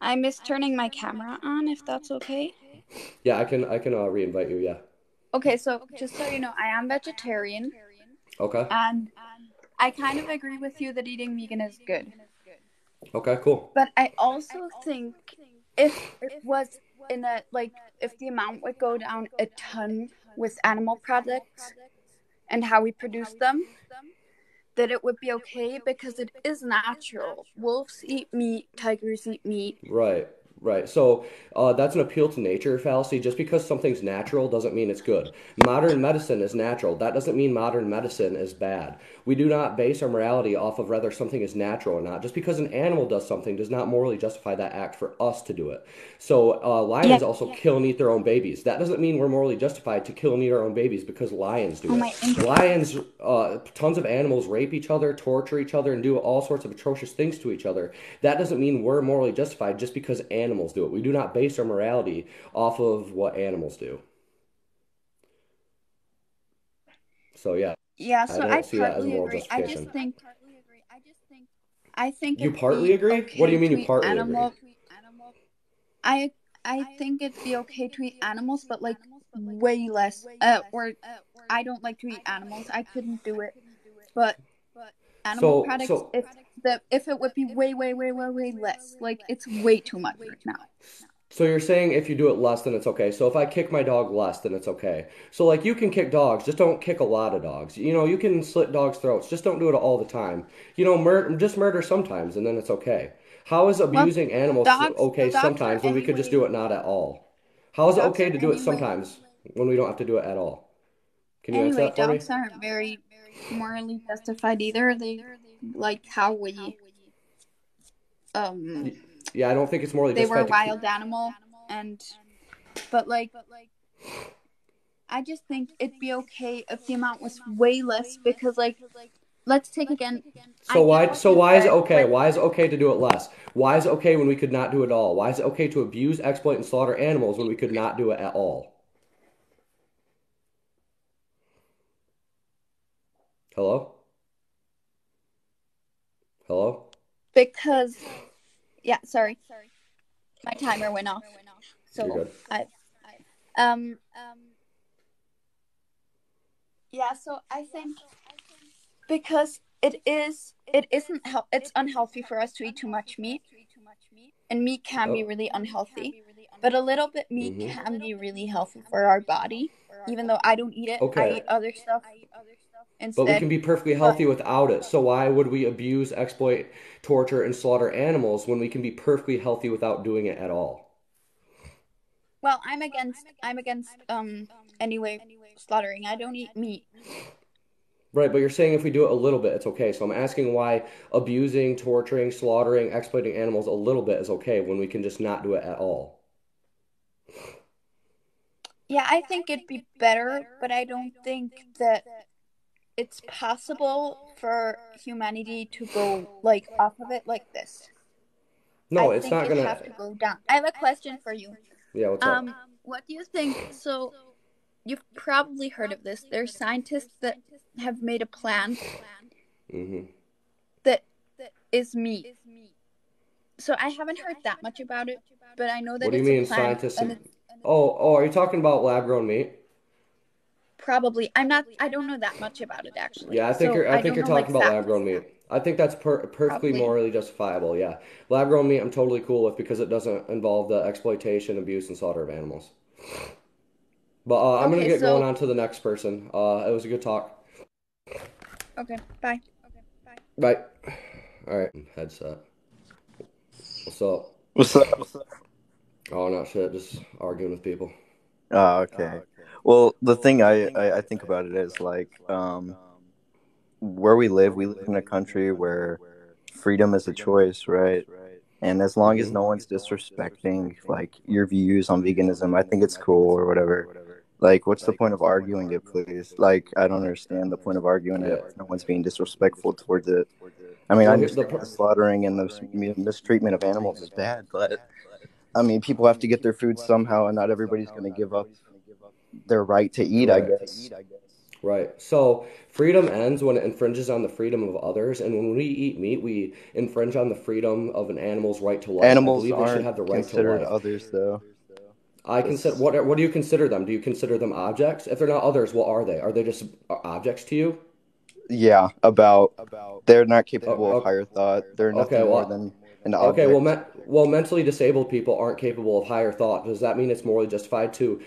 I miss turning my camera on, if that's okay. Yeah, I can re-invite you. Yeah. Okay, so just so you know, I am vegetarian, Okay. and I kind of agree with you that eating vegan is good. Okay. Cool. But I also think if it was in a, like, if the amount would go down a ton with animal products and how we produce them, that it would be okay because it is natural. Wolves eat meat, tigers eat meat. Right, right. So that's an appeal to nature fallacy. Just because something's natural doesn't mean it's good. Modern medicine is natural. That doesn't mean modern medicine is bad. We do not base our morality off of whether something is natural or not. Just because an animal does something does not morally justify that act for us to do it. So Yeah. lions also kill and eat their own babies. That doesn't mean we're morally justified to kill and eat our own babies because lions do Oh, it. my internet. Lions, tons of animals rape each other, torture each other, and do all sorts of atrocious things to each other. That doesn't mean we're morally justified just because animals do it. We do not base our morality off of what animals do. So yeah, Yeah, I so I don't see that as a partly moral agree. justification. I think You it'd be partly agree? What do okay you mean to you eat partly agree? animal. I I think it'd be okay to eat animals, but like way less. Or I don't like to eat animals. I couldn't do it. But animal So products, so if it would be way way way way way less. Like it's way too much right now. so you're saying if you do it less, then it's okay. So if I kick my dog less, then it's okay. So like you can kick dogs, just don't kick a lot of dogs. You know, you can slit dogs' throats, just don't do it all the time. You know, just murder sometimes, and then it's okay. How is Well, abusing animals okay dogs are sometimes when we could just anyway do it not at all? How is it dogs okay are to do it anyway sometimes when we don't have to do it at all? Can you answer anyway that for me? dogs aren't very morally justified either. They like how we um Yeah, I don't think it's morally they were a justified to keep. wild animal, and but like I just think it'd be okay if the amount was way less because like let's take again. I So get why what so you why is it said okay? with Why is it okay to do it less? Why is it okay when we could not do it at all? Why is it okay to abuse, exploit, and slaughter animals when we could not do it at all? Hello? Hello? because yeah, sorry, my timer went off. You're So good. I um yeah, so I think because it's unhealthy for us to eat too much meat, and meat can be Oh. really unhealthy, but a little bit meat Mm-hmm. can be really healthy for our body. Even though I don't eat it, I Okay. eat other stuff But we instead. can be perfectly But healthy without it. So why would we abuse, exploit, torture, and slaughter animals when we can be perfectly healthy without doing it at all? well, I'm against anyway slaughtering. I don't eat meat. Right, but you're saying if we do it a little bit, it's okay. So I'm asking why abusing, torturing, slaughtering, exploiting animals a little bit is okay when we can just not do it at all. Yeah, I think it'd be better, but I don't think that it's possible for humanity to go like off of it like this. I No, it's think not it gonna. have to go down. I have a question for you. Yeah, what's up? What do you think? So you've probably heard of this. There's scientists that have made a plant Hmm. that is meat. So I haven't heard that much about it, but I know What that do you it's a mean, plant, scientists? and it's Oh, are you talking about lab-grown meat? probably I'm not. I don't know that much about it actually. Yeah, So I I think don't you're know like talking about facts. lab-grown meat. I think that's perfectly Probably. morally justifiable. Yeah, lab-grown meat I'm totally cool with because it doesn't involve the exploitation, abuse, and slaughter of animals. But I'm gonna Okay. get going So on to the next person. It was a good talk. okay. Bye. Bye. All right, headset. What's up? What's up? Oh, not shit. Just arguing with people. Oh, okay. Well, the thing I think about it is like where we live in a country where freedom is a choice, right? And as long as Hmm. no one's disrespecting like your views on veganism, I think it's cool or whatever. Like, what's the point of arguing it, please? Like, I don't understand the point of arguing Yeah. it if no one's being disrespectful towards it. I mean, I Well, understand the slaughtering and the mistreatment of animals is bad, but I mean, people have to get their food somehow, and not everybody's going to give up their right to eat, I right. guess. Right. So freedom ends when it infringes on the freedom of others, and when we eat meat, we infringe on the freedom of an animal's right to life. I Animals believe they should aren't have the right to considered life. others, though. I consider That's what do you consider them? Do you consider them objects? If they're not others, what are they? Are they just objects to you? yeah, about they're not capable of Oh, higher thought. They're okay. nothing more Well, than an okay. Well, object. mentally disabled people aren't capable of higher thought. Does that mean it's morally justified to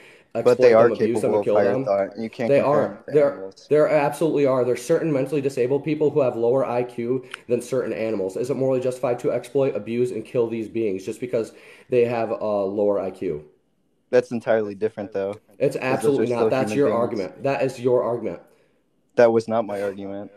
But they exploit are them, abuse them, capable and of kill higher them? thought, and you can't They compare are. them to animals. There absolutely are. There's certain mentally disabled people who have lower IQ than certain animals. Is it morally justified to exploit, abuse, and kill these beings just because they have a lower IQ? That's entirely different, though, It's because those are absolutely still not. That's human your beings. argument. That is your argument. That was not my argument.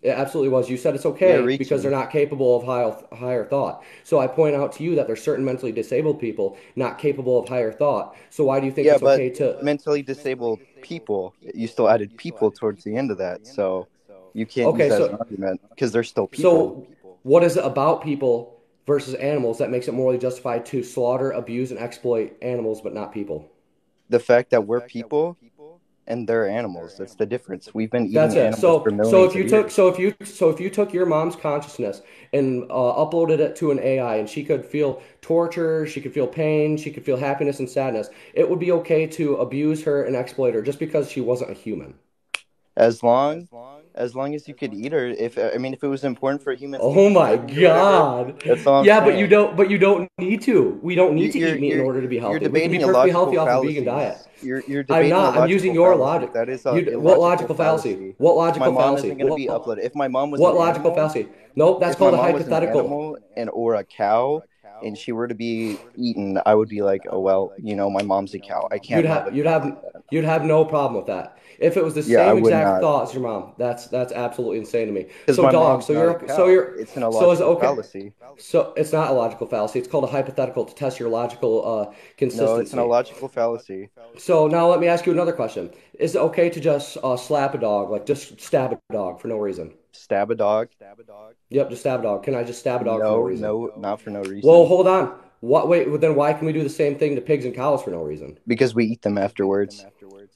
It absolutely was. You said it's You're okay because they're reaching. not capable of higher thought. So I point out to you that there's certain mentally disabled people not capable of higher thought. So why do you think Yeah, it's but okay to? mentally disabled people, you still added people towards the end of that, so you can't use Okay, that as an so argument because they're still people. so what is it about people versus animals that makes it morally justified to slaughter, abuse, and exploit animals but not people? The fact that we're people and they're animals, that's the difference. We've been That's eating it. animals for millions of years. If you took your mom's consciousness and uploaded it to an AI, and she could feel torture, she could feel pain, she could feel happiness and sadness, it would be okay to abuse her and exploit her just because she wasn't a human. As long as long as you could eat her, if I mean if it was important for humans to Oh keep my living or whatever, God. that's all I'm Yeah, saying. but you don't need to. We don't need to You're eat meat in you're order to be you're healthy. We can be debating perfectly illogical healthy off a vegan diet. fallacies. You're I'm debating a not. I'm using logical your fallacy. logic. That is a What illogical logical fallacy? fallacy. What My logical mom fallacy? isn't going to be uploaded. If my mom was an What logical animal, fallacy? Nope, that's if my called a mom was an hypothetical. animal and or a cow and she were to be eaten, I would be like, oh well, my mom's a cow. I You'd can't love a have you'd cow like have that. you'd have no problem with that. If it was the Yeah, I same would exact not, thought as your mom, that's absolutely insane to me. because So my dog, mom's not a cow. It's an so is it illogical okay? fallacy. So it's not a logical fallacy. It's called a hypothetical to test your logical No, it's an consistency. illogical fallacy. So now let me ask you another question. Is it okay to just slap a dog, like just stab a dog for no reason? Stab a dog? Yep, just stab a dog. Can I just stab a dog for no No, reason? no, not for no Well, reason. hold on. What? Wait. Well, then why can we do the same thing to pigs and cows for no reason? Because we eat them afterwards.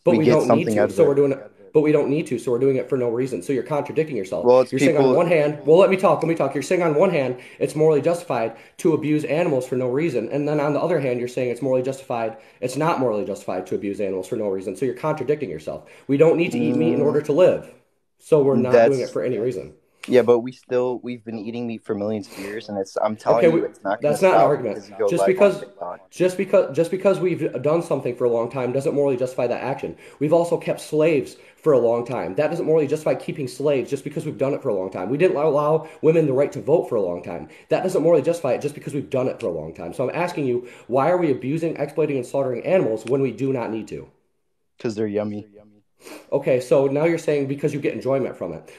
But We we get don't need something to. out of So we're it. doing it. But we don't need to. So we're doing it for no reason. So you're contradicting yourself. Well, it's You're saying on people. one hand, well, let me talk. Let me talk. You're saying on one hand it's morally justified to abuse animals for no reason, and then on the other hand you're saying it's morally justified. It's not morally justified to abuse animals for no reason. So you're contradicting yourself. We don't need to eat meat in Mm, order to live. So we're not doing it that's for any reason. yeah, but we've been eating meat for millions of years, and it's I'm Okay, telling you, it's not going to that's not an stop argument. because you go live on TikTok. Just because we've done something for a long time doesn't morally justify that action. We've also kept slaves for a long time. That doesn't morally justify keeping slaves just because we've done it for a long time. We didn't allow women the right to vote for a long time. That doesn't morally justify it just because we've done it for a long time. So I'm asking you, why are we abusing, exploiting, and slaughtering animals when we do not need to? Because they're yummy. Okay, so now you're saying because you get enjoyment from it.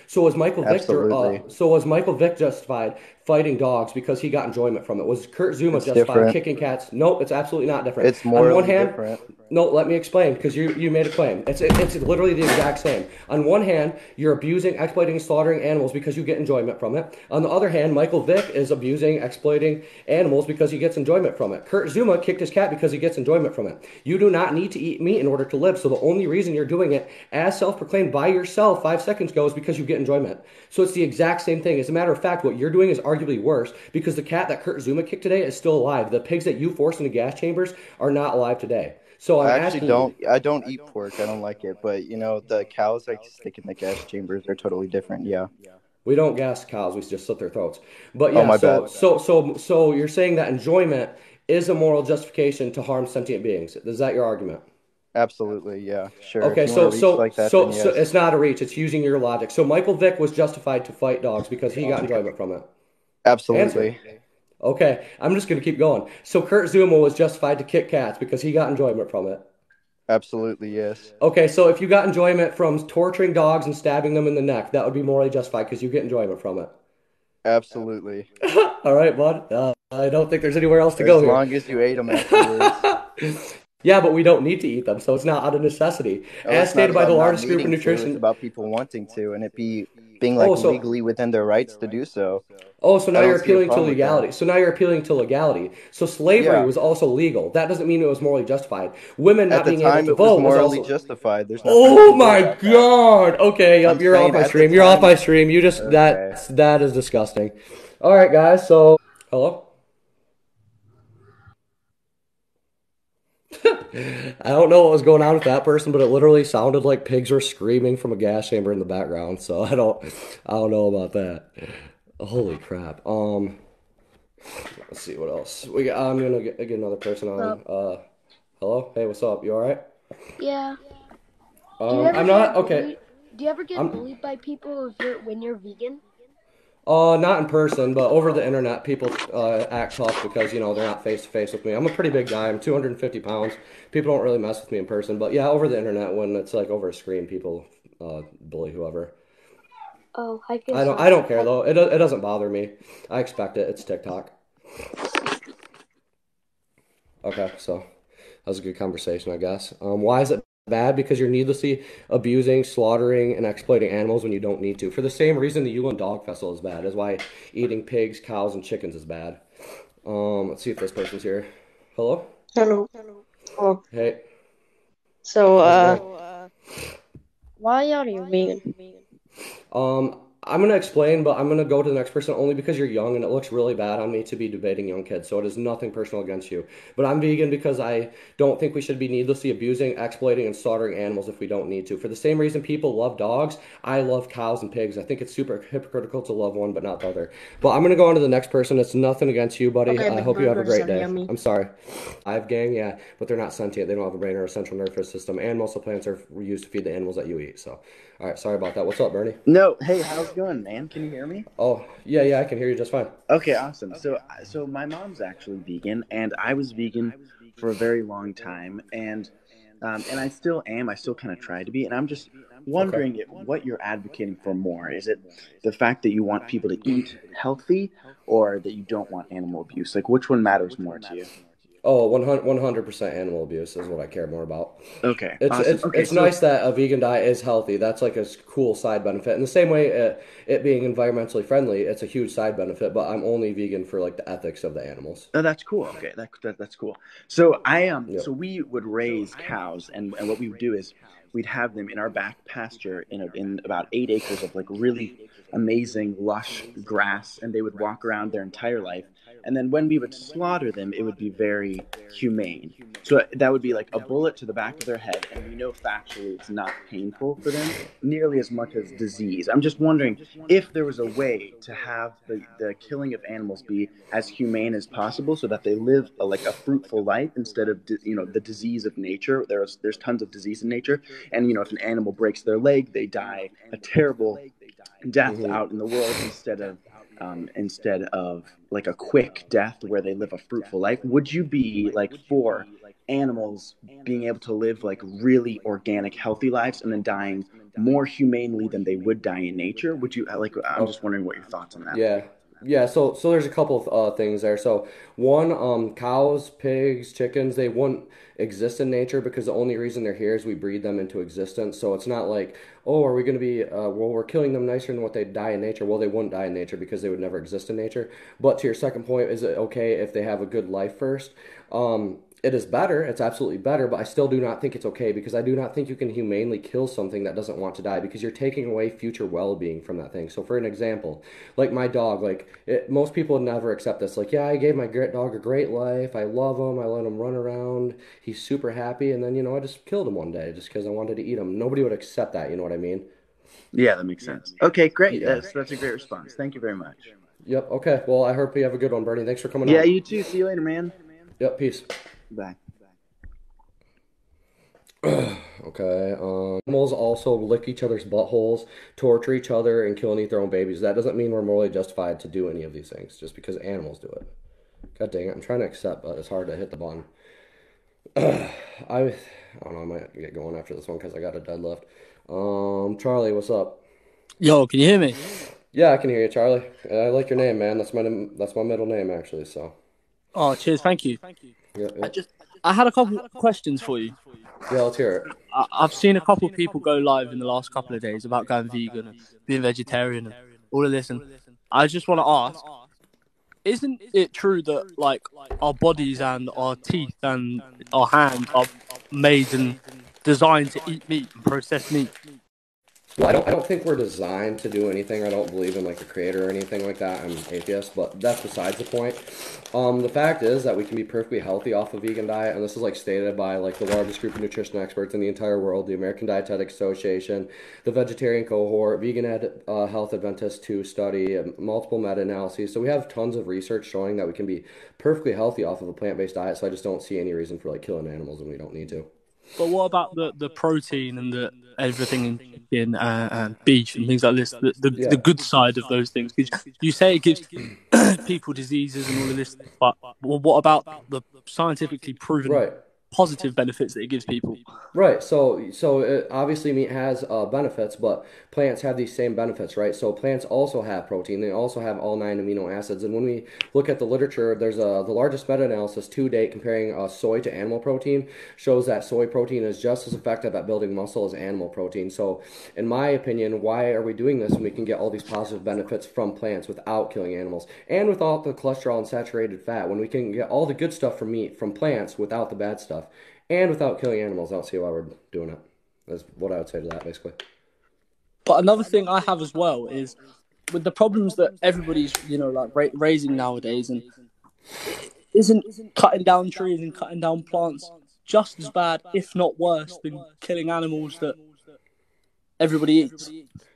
Absolutely, So was Michael Vick justified fighting dogs because he got enjoyment from it? Was Kurt Zuma it's justified different. kicking cats? Nope, it's absolutely not different. It's On one morally hand, different. no, let me explain because you made a claim. It's literally the exact same. On one hand, you're abusing, exploiting, and slaughtering animals because you get enjoyment from it. On the other hand, Michael Vick is abusing, exploiting animals because he gets enjoyment from it. Kurt Zuma kicked his cat because he gets enjoyment from it. You do not need to eat meat in order to live. So the only reason you're doing it as self-proclaimed by yourself 5 seconds ago is because you get enjoyment. So it's the exact same thing. As a matter of fact, what you're doing is arguably worse because the cat that Kurt Zuma kicked today is still alive. The pigs that you forced into gas chambers are not alive today. So I I'm actually asking you. don't. I don't eat pork. I don't like it. But the cows I stick in the gas chambers are totally different. Yeah. We don't gas cows; we just slit their throats. But Oh yeah, my bad. so you're saying that enjoyment is a moral justification to harm sentient beings. Is that your argument? Absolutely. Yeah. Sure. If Okay, you want to reach like that, then so yes. it's not a reach. It's using your logic. So Michael Vick was justified to fight dogs because he got enjoyment from it. Answer. Absolutely. Okay, I'm just gonna keep going. So Kurt Zuma was justified to kick cats because he got enjoyment from it. Absolutely. Yes. Okay, so if you got enjoyment from torturing dogs and stabbing them in the neck, that would be morally justified because you get enjoyment from it. Absolutely. All right, bud. I don't think there's anywhere else to go As here. long as you ate them afterwards. Yeah, but we don't need to eat them, so it's not out of necessity. Oh, As it's not stated by the about not largest group of needing to. It's nutrition. about people wanting to, and it be being Oh, like so legally within their rights to do so. so I now don't you're see a appealing to problem with that. legality. So now you're appealing to legality. So slavery Yeah, was also legal. That doesn't mean it was morally justified. Women at not the being able time to it was vote was morally also. justified. There's nothing we Oh can do my about that. God. Okay, I'm yep, you're off saying my at the stream. You're off time. my stream. You just Okay. that is disgusting. All right, guys. So hello. I don't know what was going on with that person, but it literally sounded like pigs were screaming from a gas chamber in the background. So I don't know about that. Holy crap. Let's see what else we got. I'm gonna get another person on. Up. Hello. Hey, what's up? You all right? Yeah. Do you ever I'm not get okay. bullied? Do you ever get I'm bullied by people if when you're vegan? not in person, but over the internet, people act tough because they're not face to face with me. I'm a pretty big guy. I'm 250 pounds. People don't really mess with me in person, but yeah, over the internet when it's like over a screen, people bully whoever. Oh, I I guess don't. I'll I don't care have. though. It doesn't bother me. I expect it. It's TikTok. Okay, so that was a good conversation, I guess. Why is it bad? Because you're needlessly abusing, slaughtering, and exploiting animals when you don't need to. For the same reason the Yule Dog Festival is bad, is why eating pigs, cows, and chickens is bad. Let's see if this person's here. Hello? Hello. Oh, Hey, so how's it going? why are you vegan? I'm gonna explain, but I'm gonna go to the next person only because you're young and it looks really bad on me to be debating young kids. So it is nothing personal against you. But I'm vegan because I don't think we should be needlessly abusing, exploiting, and slaughtering animals if we don't need to. For the same reason people love dogs, I love cows and pigs. I think it's super hypocritical to love one but not the other. But I'm gonna go on to the next person. It's nothing against you, buddy. Okay, I but hope you have a burgers great are day. yummy. I'm sorry. I've gang, yeah, but they're not sentient. They don't have a brain or a central nervous system. And most of the plants are used to feed the animals that you eat. So, all right, sorry about that. What's up, Bernie? No, hey, how's it going, man? Can you hear me? Oh, yeah, I can hear you just fine. Okay, awesome. So my mom's actually vegan, and I was vegan for a very long time, and I still am. I still kind of try to be, and I'm just Okay. wondering what you're advocating for more. Is it the fact that you want people to eat healthy, or that you don't want animal abuse? Like, which one matters more to you? Oh, 100% animal abuse is what I care more about. Okay, It's awesome. it's Okay, it's so nice that a vegan diet is healthy. That's like a cool side benefit. In the same way, it being environmentally friendly, it's a huge side benefit. But I'm only vegan for like the ethics of the animals. oh, that's cool. Okay, that's cool. So Yep. so we would raise cows, and what we would do is we'd have them in our back pasture in about 8 acres of like really amazing lush grass, and they would walk around their entire life. And then when we would slaughter them, it would be very humane. So that would be like a bullet to the back of their head, and we know factually it's not painful for them nearly as much as disease. I'm just wondering if there was a way to have the killing of animals be as humane as possible so that they live like a fruitful life instead of the disease of nature. There's tons of disease in nature, and if an animal breaks their leg, they die a terrible death hmm out in the world instead of like a quick death where they live a fruitful life. Would you be like for animals being able to live like really organic healthy lives and then dying more humanely than they would die in nature? Would you like, I'm Oh, just wondering what your thoughts on that. yeah, yeah. So there's a couple of things there. So one, cows, pigs, chickens, they wouldn't exist in nature because the only reason they're here is we breed them into existence. So it's not like, oh, are we going to be well, we're killing them nicer than what they die in nature. Well, they wouldn't die in nature because they would never exist in nature. But to your second point, is it okay if they have a good life first? It is better. It's absolutely better, but I still do not think it's okay because I do not think you can humanely kill something that doesn't want to die because you're taking away future well-being from that thing. So, for an example, like my dog, most people would never accept this. Like, yeah, I gave my dog a great life. I love him. I let him run around. He's super happy, and then I just killed him one day just because I wanted to eat him. Nobody would accept that. You know what I mean? Yeah, that makes sense. Okay, great. Yeah. That's a great response. Thank you very much. Yep. Okay. Well, I hope you have a good one, Bernie. Thanks for coming Yeah, on. you too. See you later, man. Yep. Peace. Bye. Okay. Animals also lick each other's buttholes, torture each other, and kill and eat their own babies. That doesn't mean we're morally justified to do any of these things just because animals do it. God dang it! I'm trying to accept, but it's hard to hit the button. I don't know. I might get going after this one because I got a deadlift. Charlie, what's up? Yo, can you hear me? Yeah, I can hear you, Charlie. I like your name, man. That's my middle name actually. So, Oh, cheers, thank you. yep, I yep. just I had a couple questions for you. Yeah, let's hear it. I've seen a couple of people go live in the last couple of days about going vegan and being vegetarian and all of this, and I just want to ask: isn't it true that like our bodies and our teeth and our hands are made and designed to eat meat and processed meat? Well, I don't think we're designed to do anything. I don't believe in like a creator or anything like that. I'm an atheist, but that's besides the point. The fact is that we can be perfectly healthy off a vegan diet, and this is like stated by like the largest group of nutrition experts in the entire world, the American Dietetic Association, the Vegetarian Cohort, Health Adventist 2 study, and multiple meta-analyses. So we have tons of research showing that we can be perfectly healthy off of a plant-based diet. So I just don't see any reason for like killing animals when we don't need to. But what about the protein and the everything in chicken and beef and things like this? The good side of those things. Because you say it gives people diseases and all of this, but what about the scientifically proven positive benefits that it gives people? Right. So obviously meat has benefits, but plants have these same benefits, right? So plants also have protein. They also have all 9 amino acids. And when we look at the literature, there's the largest meta-analysis to date comparing soy to animal protein shows that soy protein is just as effective at building muscle as animal protein. So in my opinion, why are we doing this when we can get all these positive benefits from plants without killing animals and without the cholesterol and saturated fat, when we can get all the good stuff from meat from plants without the bad stuff? And without killing animals, I don't see why we're doing it. That's what I would say to that, basically. But another thing I have as well is with the problems that everybody's, like raising nowadays, and isn't cutting down trees and cutting down plants just as bad, if not worse, than killing animals that everybody eats?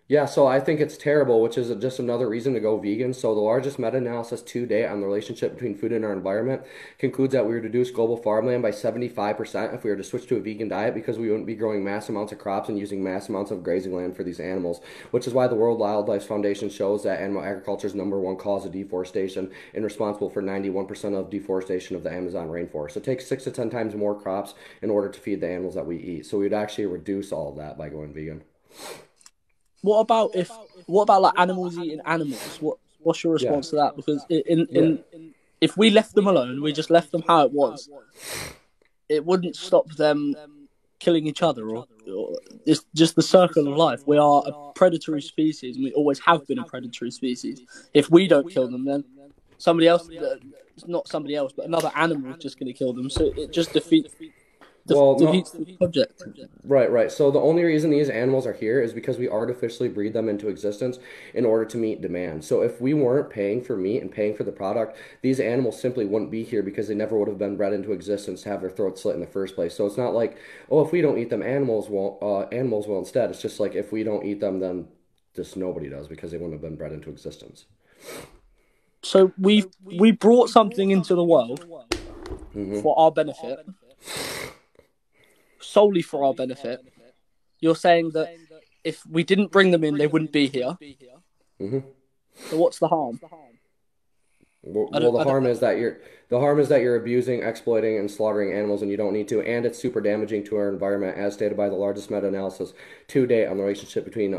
Yeah, so I think it's terrible, which is just another reason to go vegan. So the largest meta-analysis to date on the relationship between food and our environment concludes that we would reduce global farmland by 75% if we were to switch to a vegan diet, because we wouldn't be growing mass amounts of crops and using mass amounts of grazing land for these animals, which is why the World Wildlife Foundation shows that animal agriculture is #1 cause of deforestation and responsible for 91% of deforestation of the Amazon rainforest. So it takes 6 to 10 times more crops in order to feed the animals that we eat. So we'd actually reduce all of that by going vegan. What about like animals eating animals? What's your response to that? Because if we left them alone, we just left them how it was, it wouldn't stop them killing each other, or it's just the circle of life. We are a predatory species, and we always have been a predatory species. If we don't kill them, then somebody else, not somebody else, but another animal is just going to kill them. So it just defeats the subject. Right. So the only reason these animals are here is because we artificially breed them into existence in order to meet demand. So if we weren't paying for meat and paying for the product, these animals simply wouldn't be here, because they never would have been bred into existence to have their throats slit in the first place. So it's not like, if we don't eat them, animals will instead. It's just like, if we don't eat them, then just nobody does, because they wouldn't have been bred into existence. So we brought something into the world for our benefit. Solely for our benefit. You're saying that if we didn't bring them in, they wouldn't be here. So what's the harm? Well, the harm is that you're abusing, exploiting, and slaughtering animals, and you don't need to, and it's super damaging to our environment, as stated by the largest meta-analysis to date on the relationship between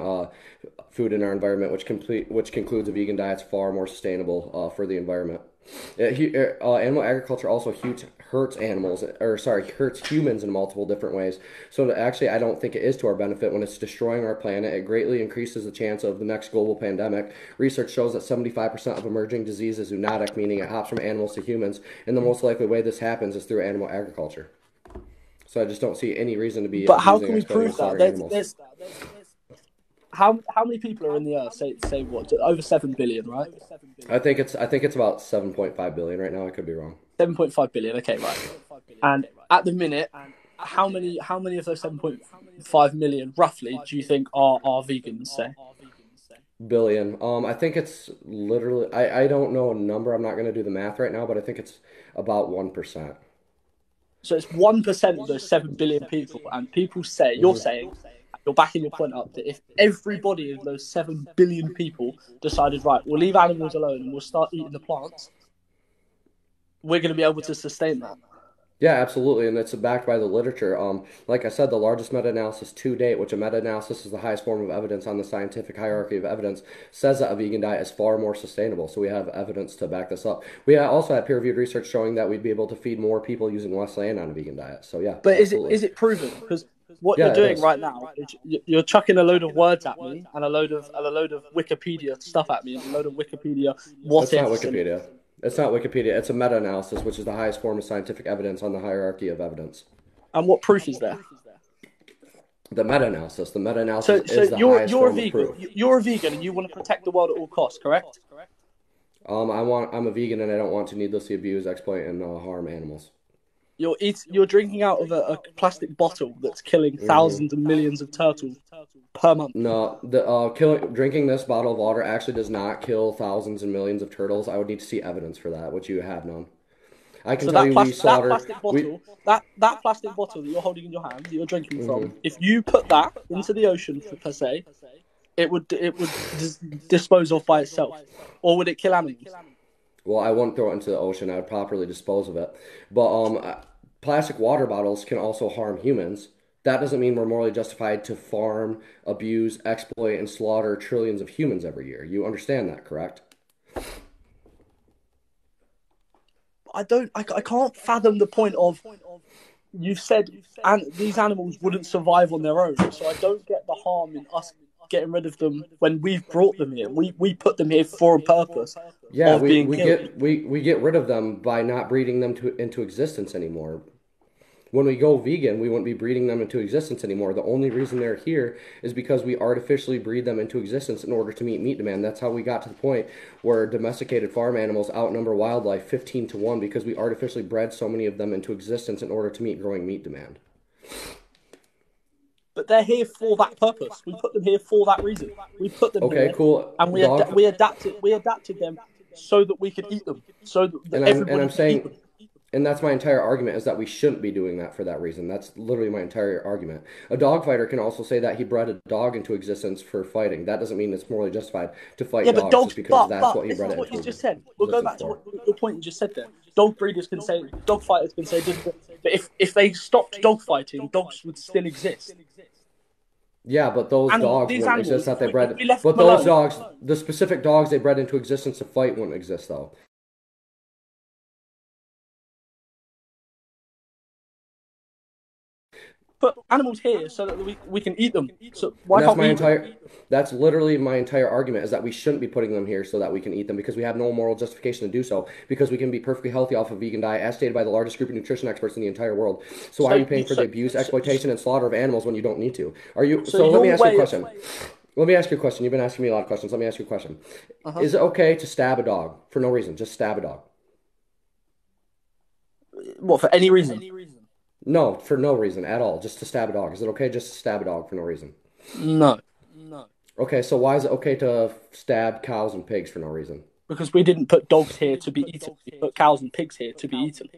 food and our environment, which concludes a vegan diet's far more sustainable for the environment. Animal agriculture also hurts humans in multiple different ways. So actually, I don't think it is to our benefit when it's destroying our planet. It greatly increases the chance of the next global pandemic. Research shows that 75% of emerging disease is zoonotic, meaning it hops from animals to humans, and the most likely way this happens is through animal agriculture. So I just don't see any reason to be. But how can we prove that? How many people are in the earth? Say what? Over 7 billion, right? I think it's about 7.5 billion right now. I could be wrong. 7.5 billion. Okay, right. And at the minute, how many of those 7.5 million roughly do you think are vegans? Say billion. I think it's literally. I don't know a number. I'm not going to do the math right now, but I think it's about 1%. So it's 1% of those 7 billion people, and people say you're backing your point up that if everybody of those 7 billion people decided, right, we'll leave animals alone and we'll start eating the plants, we're going to be able to sustain that. Yeah, absolutely, and it's backed by the literature. Like I said, the largest meta-analysis to date, which a meta-analysis is the highest form of evidence on the scientific hierarchy of evidence, says that a vegan diet is far more sustainable. So we have evidence to back this up. We also had peer-reviewed research showing that we'd be able to feed more people using less land on a vegan diet. So yeah, But absolutely. is it proven? Because what you're Yeah, it doing is. right now is you're chucking a load of words at me and a load of Wikipedia stuff at me and a load of Wikipedia what It's not ifs and Wikipedia. It's not Wikipedia. It's a meta-analysis, which is the highest form of scientific evidence on the hierarchy of evidence. what proof is there? The meta-analysis. The So meta-analysis so is the you're highest you're a form of vegan. proof. You're a vegan and you want to protect the world at all costs, correct? I'm a vegan and I don't want to needlessly abuse, exploit, and harm animals. You're drinking out of a plastic bottle that's killing thousands and millions of turtles per month. No, drinking this bottle of water actually does not kill thousands and millions of turtles. I would need to see evidence for that, which you have none. I can So tell that you we that slaughter. plastic bottle, that plastic bottle that you're holding in your hand, that you're drinking from, if you put that into the ocean per se, it would dispose of by itself, or would it kill animals? Well, I wouldn't throw it into the ocean. I would properly dispose of it. But plastic water bottles can also harm humans. That doesn't mean we're morally justified to farm, abuse, exploit, and slaughter trillions of humans every year. You understand that, correct? I can't fathom the point of you've said and these animals wouldn't survive on their own. So I don't get the harm in us getting rid of them when we've brought them here. We put them here for a purpose Yeah, of we, being we killed. we get rid of them by not breeding them into existence anymore. When we go vegan, we wouldn't be breeding them into existence anymore. The only reason they're here is because we artificially breed them into existence in order to meet meat demand. That's how we got to the point where domesticated farm animals outnumber wildlife 15 to 1 because we artificially bred so many of them into existence in order to meet growing meat demand. But they're here for that purpose. We put them here for that reason. We put them Okay, here, cool. and we adapted them so that we could eat them, so that everybody I'm could eat saying, them. and that's my entire argument is that we shouldn't be doing that for that reason. That's literally my entire argument. A dog fighter can also say that he bred a dog into existence for fighting. That doesn't mean it's morally justified to fight Yeah, but dogs dogs. just because that's But what he this bred is it what you into just said. We'll go existence back to for. the point you just said there. Dog breeders can say, dog fighters can say, but if they stopped dog fighting, dogs would still exist. Yeah, but those dogs These wouldn't exist animals, that they if bred. we left But them those alone, dogs, the specific dogs they bred into existence to fight, wouldn't exist though. put animals here so that we can eat them. So And why can't we eat them? that's literally my entire argument is that we shouldn't be putting them here so that we can eat them because we have no moral justification to do so because we can be perfectly healthy off a vegan diet as stated by the largest group of nutrition experts in the entire world. So why are you paying for the abuse, exploitation, and slaughter of animals when you don't need to? So let me ask you a question. Let me ask you a question. You've been asking me a lot of questions. Let me ask you a question. Is it okay to stab a dog for no reason? Just stab a dog. What, for any reason? No, for no reason at all. Just to stab a dog. Is it okay just to stab a dog for no reason? No. Okay, so why is it okay to stab cows and pigs for no reason? Because we didn't put dogs here to be eaten. We put cows and pigs here to be eaten.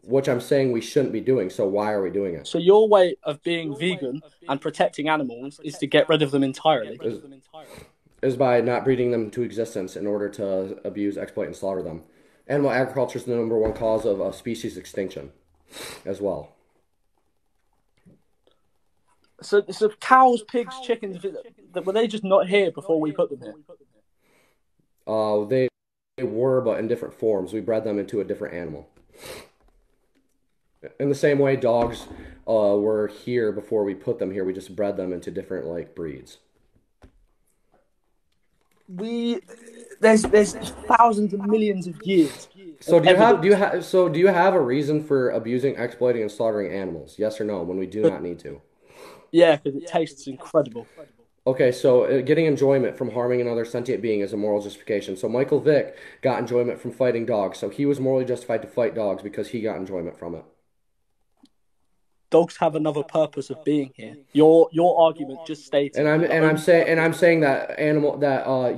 Which I'm saying we shouldn't be doing, so why are we doing it? So your way of being vegan and protecting animals is to get rid of them entirely. Is by not breeding them into existence in order to abuse, exploit, and slaughter them. Animal agriculture is the number one cause of species extinction as well. So cows, pigs, chickens, were they just not here before we put them here? They were, but in different forms. We bred them into a different animal. In the same way dogs were here before we put them here, we just bred them into different breeds. There's thousands and millions of years. So do you have a reason for abusing, exploiting, and slaughtering animals? Yes or no? When we do not need to. Yeah, because it tastes incredible. Okay, so getting enjoyment from harming another sentient being is a moral justification. So Michael Vick got enjoyment from fighting dogs, so he was morally justified to fight dogs because he got enjoyment from it. Dogs have another purpose of being here. Your argument just states. And I'm saying that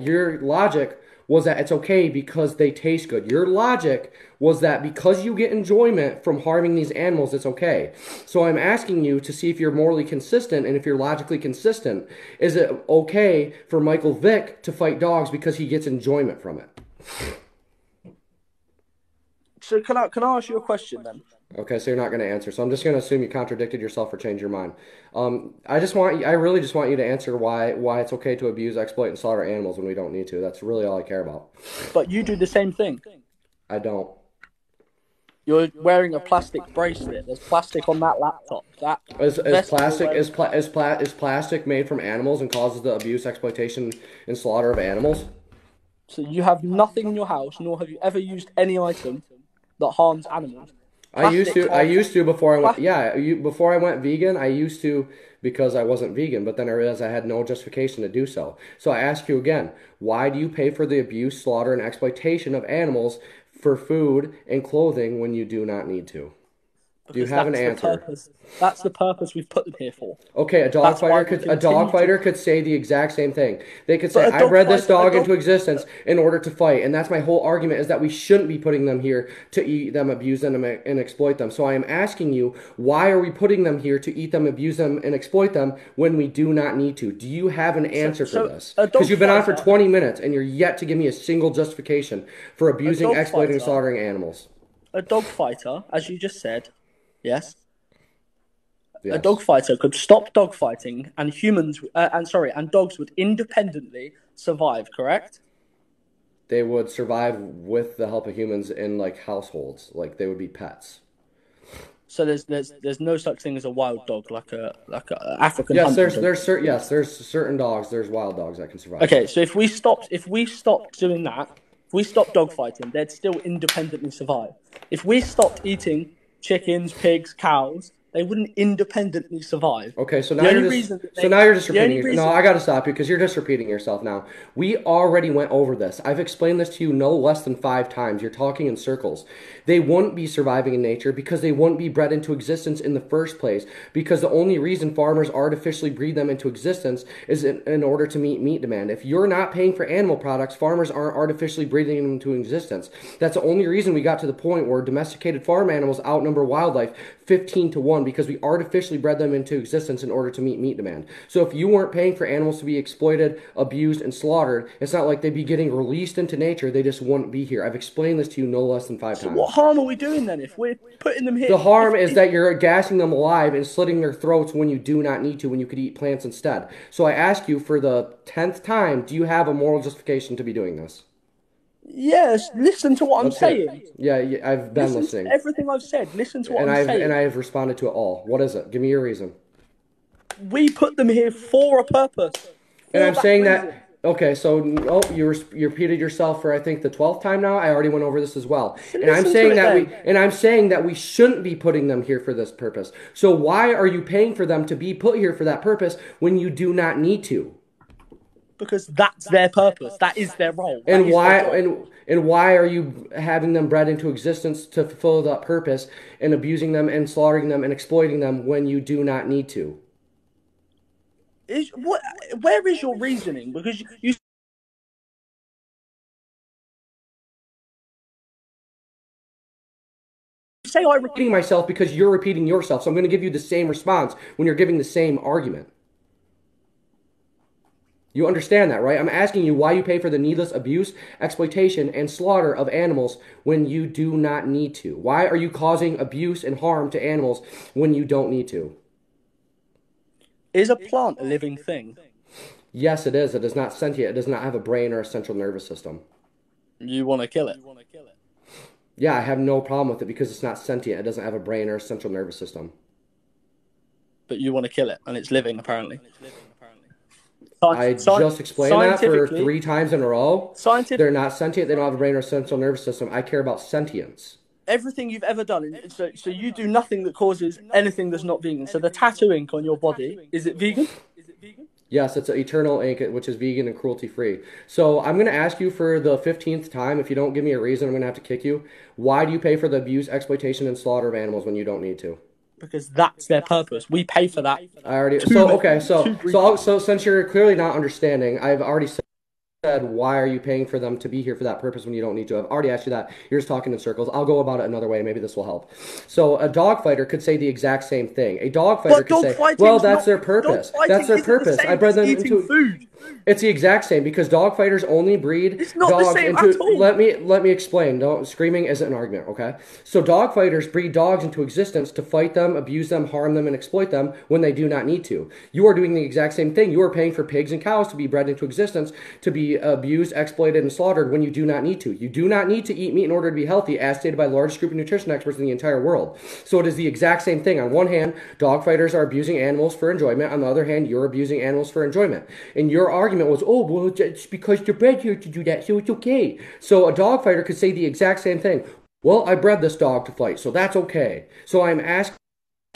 your logic was that it's okay because they taste good. Your logic was that because you get enjoyment from harming these animals, it's okay. So I'm asking you to see if you're morally consistent and if you're logically consistent. Is it okay for Michael Vick to fight dogs because he gets enjoyment from it? So can I ask you a question then? Okay, so you're not going to answer. So I'm just going to assume you contradicted yourself or changed your mind. I really just want you to answer why it's okay to abuse, exploit, and slaughter animals when we don't need to. That's really all I care about. But you do the same thing. I don't. You're wearing a plastic bracelet. There's plastic on that laptop. That Is vest you're plastic wearing. is plastic made from animals and causes the abuse, exploitation, and slaughter of animals? So you have nothing in your house, nor have you ever used any item that harms animals. I used to before I went. Yeah, before I went vegan, I used to because I wasn't vegan. But then I realized I had no justification to do so. So I ask you again: why do you pay for the abuse, slaughter, and exploitation of animals for food and clothing when you do not need to? Do you have an answer? That's the purpose we've put them here for. Okay, a dog fighter could say the exact same thing. They could say, "I bred this dog into existence in order to fight," and that's my whole argument: is that we shouldn't be putting them here to eat them, abuse them, and exploit them. So I am asking you, why are we putting them here to eat them, abuse them, and exploit them when we do not need to? Do you have an answer for this? Because you've been on for 20 minutes and you're yet to give me a single justification for abusing, exploiting, and slaughtering animals. A dog fighter, as you just said. Yes. Yes. A dog fighter could stop dog fighting, and and dogs would independently survive. Correct? They would survive with the help of humans in like households, like they would be pets. So there's no such thing as a wild dog like a African. Yes, there's certain dogs. There's wild dogs that can survive. Okay, so if we stopped doing that, if we stopped dog fighting, they'd still independently survive. If we stopped eating chickens, pigs, cows, they wouldn't independently survive. Okay, so now you're just repeating. No, I got to stop you because you're just repeating yourself now. We already went over this. I've explained this to you no less than 5 times. You're talking in circles. They wouldn't be surviving in nature because they wouldn't be bred into existence in the first place, because the only reason farmers artificially breed them into existence is in order to meet meat demand. If you're not paying for animal products, farmers aren't artificially breeding them into existence. That's the only reason we got to the point where domesticated farm animals outnumber wildlife 15 to 1, because we artificially bred them into existence in order to meet meat demand. So if you weren't paying for animals to be exploited, abused, and slaughtered, it's not like they'd be getting released into nature. They just wouldn't be here. I've explained this to you no less than 5 times. What harm are we doing then if we're putting them here? The harm is that you're gassing them alive and slitting their throats when you do not need to, when you could eat plants instead. So I ask you for the 10th time, do you have a moral justification to be doing this? Yes, listen to what I'm saying. Yeah, I've been listening. To everything I've said. Listen to what I'm saying. And I have responded to it all. What is it? Give me your reason. We put them here for a purpose. And I'm saying that. Okay, so you repeated yourself for I think the 12th time now. I already went over this as well. And I'm saying that we shouldn't be putting them here for this purpose. So why are you paying for them to be put here for that purpose when you do not need to? Because that's their purpose. That is their role. And why are you having them bred into existence to fulfill that purpose and abusing them and slaughtering them and exploiting them when you do not need to? Where is your reasoning? Because you say I'm repeating myself because you're repeating yourself. So I'm going to give you the same response when you're giving the same argument. You understand that, right? I'm asking you why you pay for the needless abuse, exploitation, and slaughter of animals when you do not need to. Why are you causing abuse and harm to animals when you don't need to? Is a plant a living thing? Yes, it is. It is not sentient. It does not have a brain or a central nervous system. You want to kill it? Yeah, I have no problem with it because it's not sentient. It doesn't have a brain or a central nervous system. But you want to kill it, and it's living, apparently. I just explained that for 3 times in a row. They're not sentient. They don't have a brain or central nervous system. I care about sentience. Everything you've ever done, so you do nothing that causes anything that's not vegan. So the tattoo ink on your body, is it vegan? Yes, it's an eternal ink, which is vegan and cruelty-free. So I'm going to ask you for the 15th time, if you don't give me a reason, I'm going to have to kick you. Why do you pay for the abuse, exploitation, and slaughter of animals when you don't need to? Because that's their purpose. We pay for that. So since you're clearly not understanding, I've already said said, why are you paying for them to be here for that purpose when you don't need to? I've already asked you that. You're just talking in circles. I'll go about it another way. Maybe this will help. So a dog fighter could say the exact same thing. A dog fighter But could dog say, well, fighting's that's not. their Dog purpose. fighting That's their isn't the purpose. I same bred as them eating into. food. It's the exact same because dog fighters only breed It's not the dogs same into. at all. Let me explain. Don't screaming isn't an argument, okay? So dog fighters breed dogs into existence to fight them, abuse them, harm them, and exploit them when they do not need to. You are doing the exact same thing. You are paying for pigs and cows to be bred into existence to be abused, exploited, and slaughtered when you do not need to. You do not need to eat meat in order to be healthy, as stated by the largest group of nutrition experts in the entire world. So it is the exact same thing. On one hand, dog fighters are abusing animals for enjoyment. On the other hand, you're abusing animals for enjoyment. And your argument was, oh, well, it's because they're bred here to do that, so it's okay. So a dog fighter could say the exact same thing. Well, I bred this dog to fight, so that's okay. So I'm asking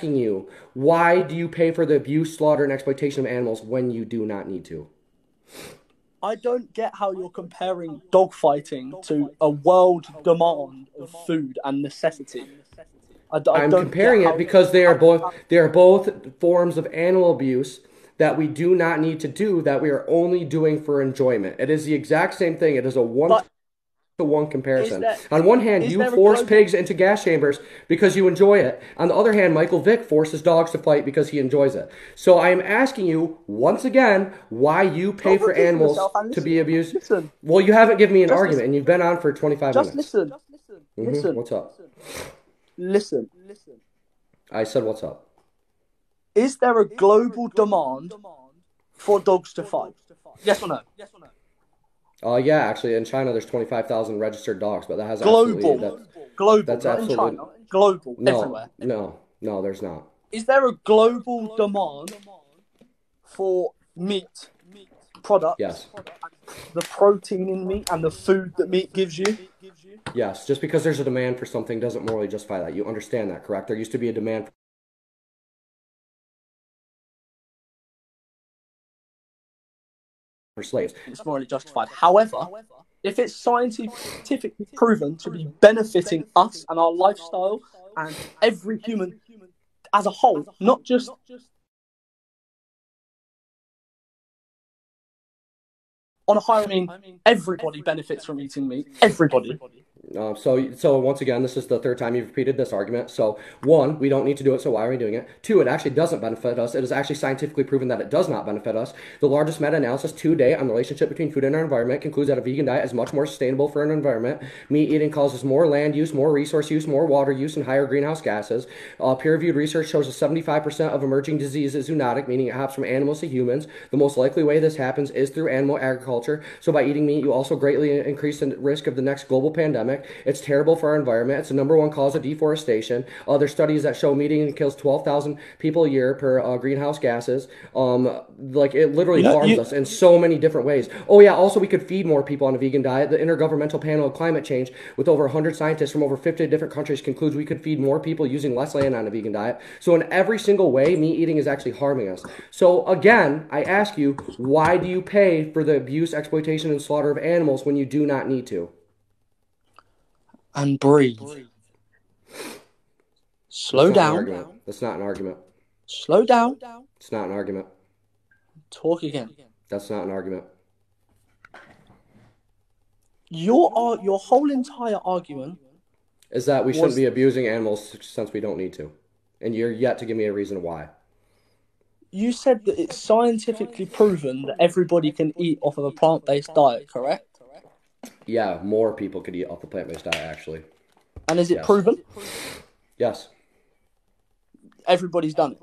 you, why do you pay for the abuse, slaughter, and exploitation of animals when you do not need to? I don't get how you're comparing dogfighting to a world demand of food and necessity. I'm comparing it because they are both forms of animal abuse that we do not need to do, that we are only doing for enjoyment. It is the exact same thing. It is a one-to-one comparison. On one hand, you force pigs into gas chambers because you enjoy it. On the other hand, Michael Vick forces dogs to fight because he enjoys it. So I am asking you, once again, why you pay for animals to be abused. Listen. Well, you haven't given me an argument, and you've been on for 25 minutes. Just listen. Listen. What's up? Listen. I said what's up. Is there a global demand for dogs to fight? Yes or no? Yeah, actually, in China, there's 25,000 registered dogs, but that has global. That's not absolutely in China. Global, everywhere. No, there's not. Is there a global demand for meat products? Yes. The protein in meat and the food that meat gives you? Yes, just because there's a demand for something doesn't morally justify that. You understand that, correct? There used to be a demand for slaves. It's morally justified. However, if it's scientifically proven to be benefiting us and our lifestyle and every human as a whole, not just on a higher, I mean, everybody benefits from eating meat. Everybody. So once again, this is the third time you've repeated this argument. So one, we don't need to do it, so why are we doing it? Two, it actually doesn't benefit us. It is actually scientifically proven that it does not benefit us. The largest meta-analysis to date on the relationship between food and our environment concludes that a vegan diet is much more sustainable for an environment. Meat eating causes more land use, more resource use, more water use, and higher greenhouse gases. Peer-reviewed research shows that 75% of emerging disease is zoonotic, meaning it hops from animals to humans. The most likely way this happens is through animal agriculture. So by eating meat, you also greatly increase the risk of the next global pandemic. It's terrible for our environment. It's the number one cause of deforestation. There's studies that show meat eating kills 12,000 people a year per greenhouse gases. Like it literally harms us in so many different ways. Oh yeah, also we could feed more people on a vegan diet. The Intergovernmental Panel of Climate Change, with over 100 scientists from over 50 different countries, concludes we could feed more people using less land on a vegan diet. So in every single way, meat eating is actually harming us. So again, I ask you, why do you pay for the abuse, exploitation, and slaughter of animals when you do not need to? And breathe. Slow down. That's not an argument. Slow down. It's not an argument. Talk again. That's not an argument. Your whole entire argument is that we shouldn't be abusing animals since we don't need to. And you're yet to give me a reason why. You said that it's scientifically proven that everybody can eat off of a plant-based diet, correct? Yeah, more people could eat off the plant-based diet, actually. And is it proven? Yes. Everybody's done it.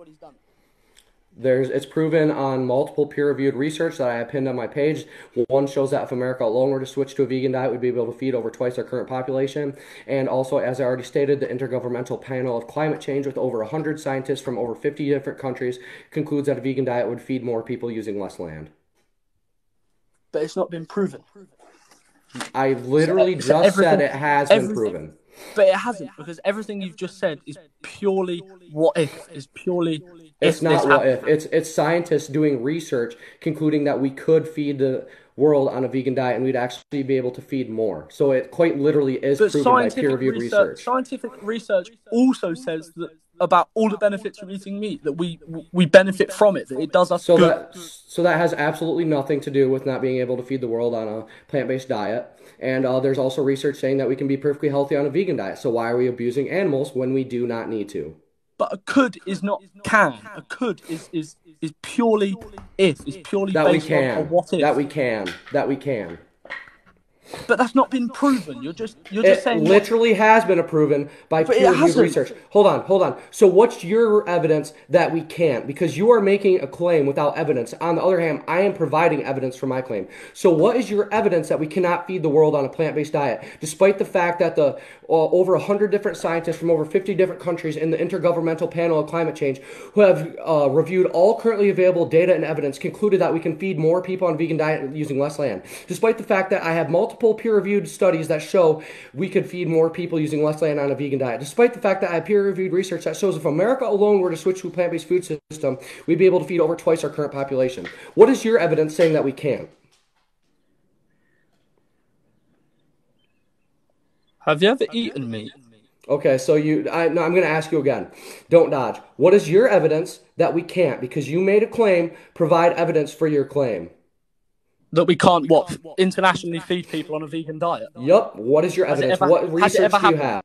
It's proven on multiple peer-reviewed research that I have pinned on my page. One shows that if America alone were to switch to a vegan diet, we'd be able to feed over twice our current population. And also, as I already stated, the Intergovernmental Panel of Climate Change, with over 100 scientists from over 50 different countries, concludes that a vegan diet would feed more people using less land. But it's not been proven. I literally just said it has been proven. But it hasn't, because everything you've just said is purely what if. It's not what if. It's scientists doing research concluding that we could feed the world on a vegan diet and we'd actually be able to feed more. So it quite literally is proven by peer-reviewed research. Scientific research also says that about all the benefits from eating meat, that we benefit from it, that it does us good. So that has absolutely nothing to do with not being able to feed the world on a plant-based diet. And there's also research saying that we can be perfectly healthy on a vegan diet. So why are we abusing animals when we do not need to? But a could is not can. A could is purely if. It's purely that based on a what if. That we can. But that's not been proven. You're just saying. It literally has been proven by peer-reviewed research. Hold on. So what's your evidence that we can't? Because you are making a claim without evidence. On the other hand, I am providing evidence for my claim. So what is your evidence that we cannot feed the world on a plant-based diet, despite the fact that the over 100 different scientists from over 50 different countries in the Intergovernmental Panel on Climate Change, who have reviewed all currently available data and evidence, concluded that we can feed more people on a vegan diet using less land, despite the fact that I have multiple peer-reviewed studies that show we could feed more people using less land on a vegan diet, despite the fact that I have peer-reviewed research that shows if America alone were to switch to a plant-based food system, we'd be able to feed over twice our current population. What is your evidence saying that we can't? Have you ever eaten meat? Okay, so I'm going to ask you again. Don't dodge. What is your evidence that we can't? Because you made a claim, provide evidence for your claim. That we can't internationally feed people on a vegan diet? Yup. What is your evidence? What research do you have?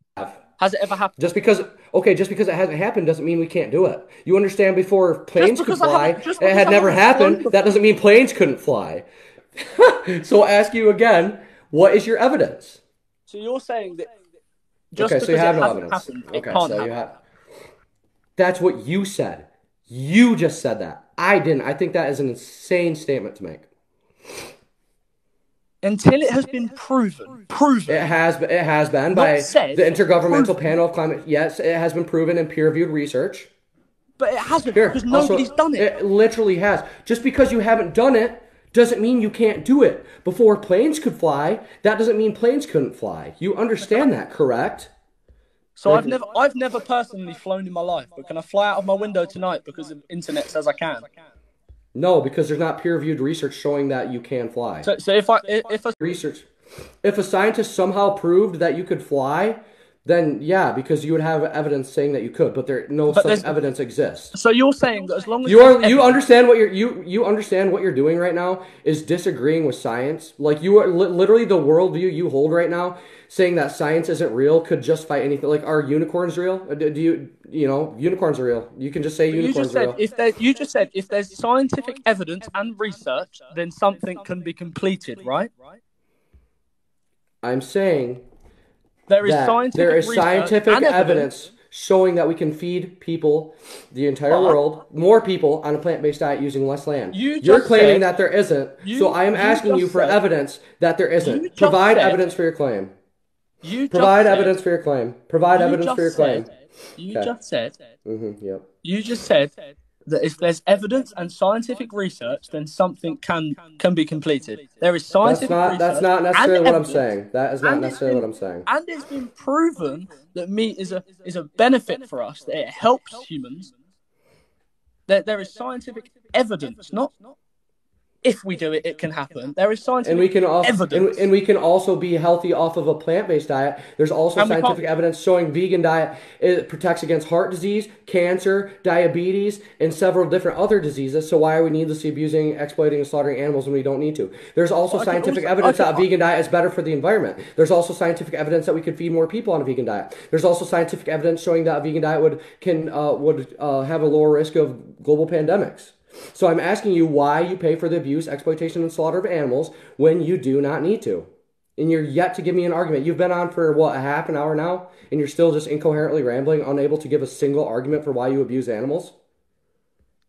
Has it ever happened? Just because it hasn't happened doesn't mean we can't do it. You understand, before planes could fly, it had never happened. That doesn't mean planes couldn't fly. So I'll ask you again, what is your evidence? So you're saying that just okay, because so you have it no hasn't evidence. happened, it can't happen. That's what you said. You just said that. I didn't. I think that is an insane statement to make. Until it has been proven. It has been by the Intergovernmental Panel of Climate. Yes, it has been proven in peer-reviewed research. But it hasn't, because nobody's done it. It literally has. Just because you haven't done it doesn't mean you can't do it. Before planes could fly, that doesn't mean planes couldn't fly. You understand that, correct? So I've never personally flown in my life, but can I fly out of my window tonight because the internet says I can? No, because there's not peer-reviewed research showing that you can fly. So if a scientist somehow proved that you could fly, then yeah, because you would have evidence saying that you could, but such evidence exists. So you're saying that as long as you understand what you understand what you're doing right now is disagreeing with science. Like, you are literally, the worldview you hold right now, saying that science isn't real, could justify anything. Like, are unicorns real? Unicorns are real. You can just say unicorns are real. You just said if there's scientific evidence and research, then something can be completed, right? I'm saying there is scientific evidence showing that we can feed people, the entire world, more people on a plant-based diet using less land. You're claiming that there isn't, so I am asking you for evidence that there isn't. Provide evidence for your claim. Provide evidence for your claim. Provide evidence for your claim. You just said. Yep. You just said that if there's evidence and scientific research, then something can be completed. There is scientific research. That's not necessarily what I'm saying. That is not necessarily what I'm saying. And it's been proven that meat is a benefit for us. That it helps humans. That there is scientific evidence, not if we do it, it can happen. There is scientific evidence. And we can also be healthy off of a plant-based diet. There's also scientific evidence showing vegan diet, it protects against heart disease, cancer, diabetes, and several different other diseases. So why are we needlessly abusing, exploiting, and slaughtering animals when we don't need to? There's also scientific evidence that a vegan diet is better for the environment. There's also scientific evidence that we could feed more people on a vegan diet. There's also scientific evidence showing that a vegan diet would have a lower risk of global pandemics. So I'm asking you why you pay for the abuse, exploitation, and slaughter of animals when you do not need to. And you're yet to give me an argument. You've been on for, a half an hour now, and you're still just incoherently rambling, unable to give a single argument for why you abuse animals?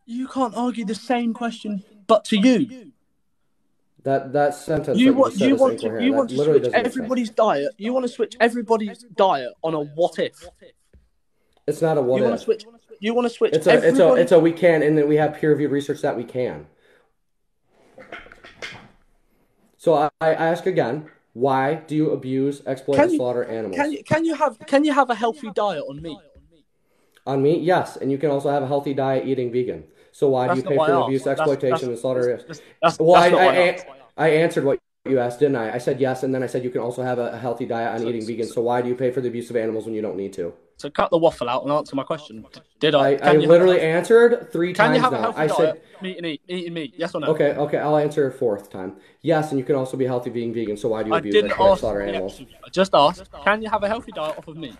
You can't argue the same question, but to you. That sentence You want to switch everybody's diet. You want to switch everybody's diet on a what if. It's not a what if. You want to switch. It's a we can, and then we have peer-reviewed research that we can. So I ask again, why do you abuse, exploit, and slaughter animals? Can you have a healthy diet on meat? On meat, yes, and you can also have a healthy diet eating vegan. So why do you pay for the abuse, exploitation, and slaughter? I answered what you asked, didn't I? I said yes, and then I said you can also have a healthy diet on eating vegan. So why do you pay for the abuse of animals when you don't need to? So cut the waffle out and answer my question. Did I? I literally answered 3 Can you times have a now. healthy I diet, said, eating meat? Yes or no? okay, I'll answer a 4th time. Yes, and you can also be healthy being vegan. So why do you I abuse didn't exploit, ask. slaughter animals? I just asked. Can you have a healthy diet off of meat?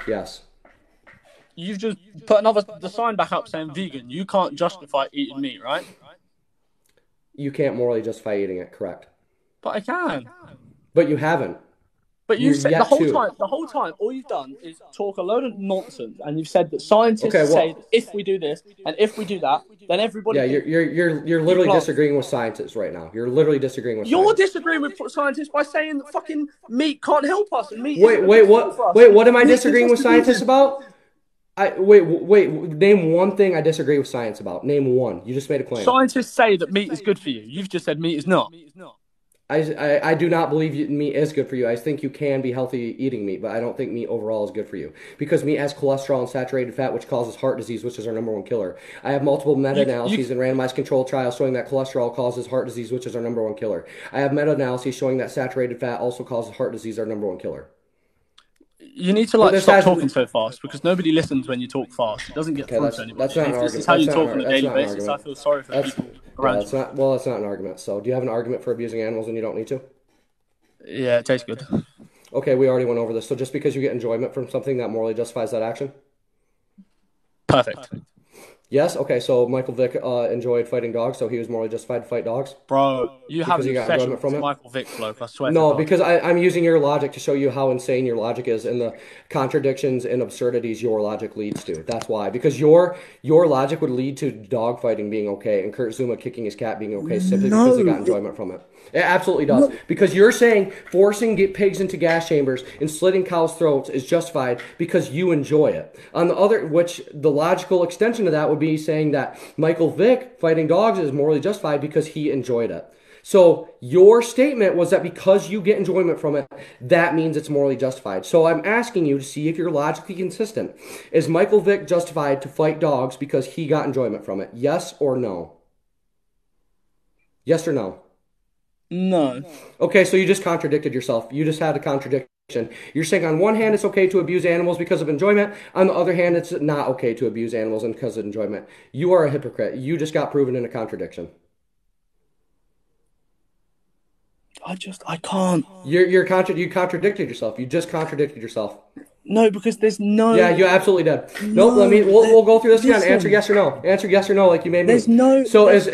Yes. You've just put the sign back up saying vegan. You can't justify eating meat, right? You can't morally justify eating it, correct? But I can. But you haven't. But You're you've said yet to. the whole time, all you've done is talk a load of nonsense, and you've said that scientists Okay, well, say that if we do this and if we do that, then everybody. Yeah, you're literally disagreeing with scientists right now. You're literally disagreeing with. You're science. disagreeing with scientists by saying that fucking meat can't help us and meat. Wait, what am I disagreeing with scientists about? Wait. Name one thing I disagree with science about. Name one. You just made a claim. Scientists say that meat is good for you. You've just said meat is not. I do not believe meat is good for you. I think you can be healthy eating meat, but I don't think meat overall is good for you because meat has cholesterol and saturated fat, which causes heart disease, which is our number 1 killer. I have multiple meta-analyses and randomized controlled trials showing that cholesterol causes heart disease, which is our number 1 killer. I have meta-analyses showing that saturated fat also causes heart disease, our number 1 killer. You need to stop talking so fast because nobody listens when you talk fast. It doesn't get through to anybody. That's not an argument. This is how you talk on a daily basis. I feel sorry for people around you. That's not an argument. So, do you have an argument for abusing animals when you don't need to? Yeah, it tastes good. Okay, we already went over this. So, just because you get enjoyment from something, that morally justifies that action? Perfect. Yes. Okay. So Michael Vick enjoyed fighting dogs, so he was morally justified to fight dogs. Bro, you have an obsession from with Michael Vick, bloke. I swear. No, because I'm using your logic to show you how insane your logic is and the contradictions and absurdities your logic leads to. That's why. Because your logic would lead to dog fighting being okay and Kurt Zuma kicking his cat being okay simply because he got enjoyment from it. It absolutely does. No. Because you're saying forcing pigs into gas chambers and slitting cows' throats is justified because you enjoy it. On the other, which the logical extension of that would be saying that Michael Vick fighting dogs is morally justified because he enjoyed it. So your statement was that because you get enjoyment from it, that means it's morally justified. So I'm asking you to see if you're logically consistent. Is Michael Vick justified to fight dogs because he got enjoyment from it? Yes or no? Yes or no? No. Okay, so you just contradicted yourself. You just had a contradiction. You're saying on one hand it's okay to abuse animals because of enjoyment. On the other hand, it's not okay to abuse animals because of enjoyment. You are a hypocrite. You just got proven in a contradiction. I can't. You contradicted yourself. You just contradicted yourself. No, because there's no. Yeah, you absolutely did. Nope. We'll go through this again. Answer yes or no. Answer yes or no, like you made me. There's no. So is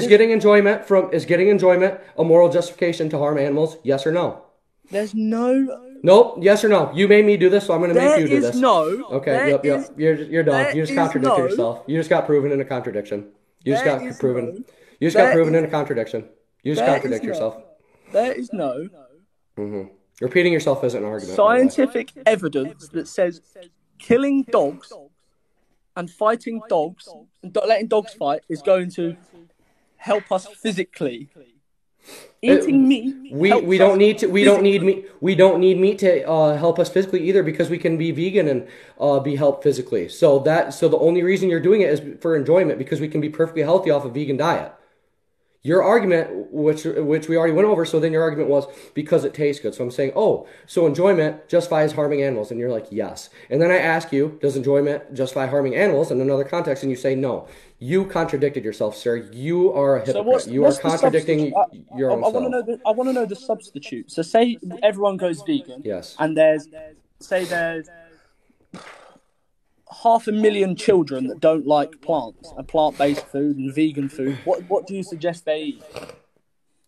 getting enjoyment a moral justification to harm animals? Yes or no? There's no. Nope. Yes or no? You made me do this, so I'm going to make you do this. No. Okay. Yep. You're done. You just contradicted yourself. You just got proven in a contradiction. You just got proven. You just got proven in a contradiction. You just contradict yourself. There is no. Mm-hmm. Repeating yourself isn't an argument. Scientific evidence that says killing dogs and fighting dogs and letting dogs fight is going to help us physically. Eating meat. We don't need meat to help us physically either because we can be vegan and be helped physically. So the only reason you're doing it is for enjoyment because we can be perfectly healthy off a vegan diet. Your argument, which we already went over, so then your argument was because it tastes good. So I'm saying, so enjoyment justifies harming animals. And you're like, yes. And then I ask you, does enjoyment justify harming animals in another context? And you say, no. You contradicted yourself, sir. You are a hypocrite. You are contradicting your own self. I want to know the substitute. So say everyone goes vegan. Yes. And there's 500,000 children that don't like plants and plant-based food and vegan food. What do you suggest they eat?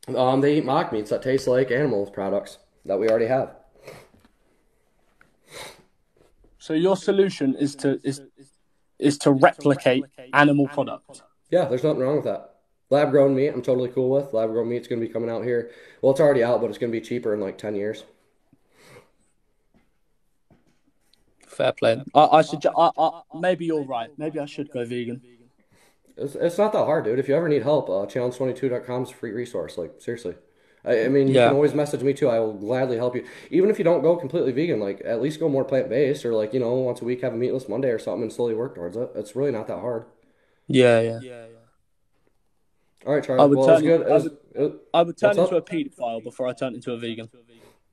They eat mock meats that taste like animal products that we already have. So your solution is to replicate animal product. Yeah, there's nothing wrong with that. Lab-grown meat, I'm totally cool with. Lab-grown meat's going to be coming out here. Well, it's already out, but it's going to be cheaper in like 10 years. Fair play. Maybe you're right. Maybe I should go vegan. It's not that hard, dude. If you ever need help, challenge22.com is a free resource. Like, seriously. I mean, you can always message me too. I will gladly help you. Even if you don't go completely vegan, like, at least go more plant-based or, like, once a week have a meatless Monday or something and slowly work towards it. It's really not that hard. Yeah. All right, Charlie. I would turn into a paedophile before I turned into a vegan.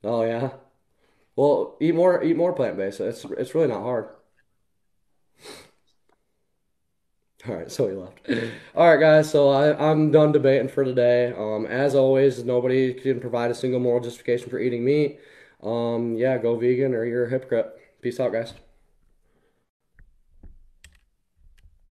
Oh, yeah? Well, eat more plant-based. It's really not hard. All right, so he left. All right, guys. So I'm done debating for today. As always, nobody can provide a single moral justification for eating meat. Yeah, go vegan or you're a hypocrite. Peace out, guys.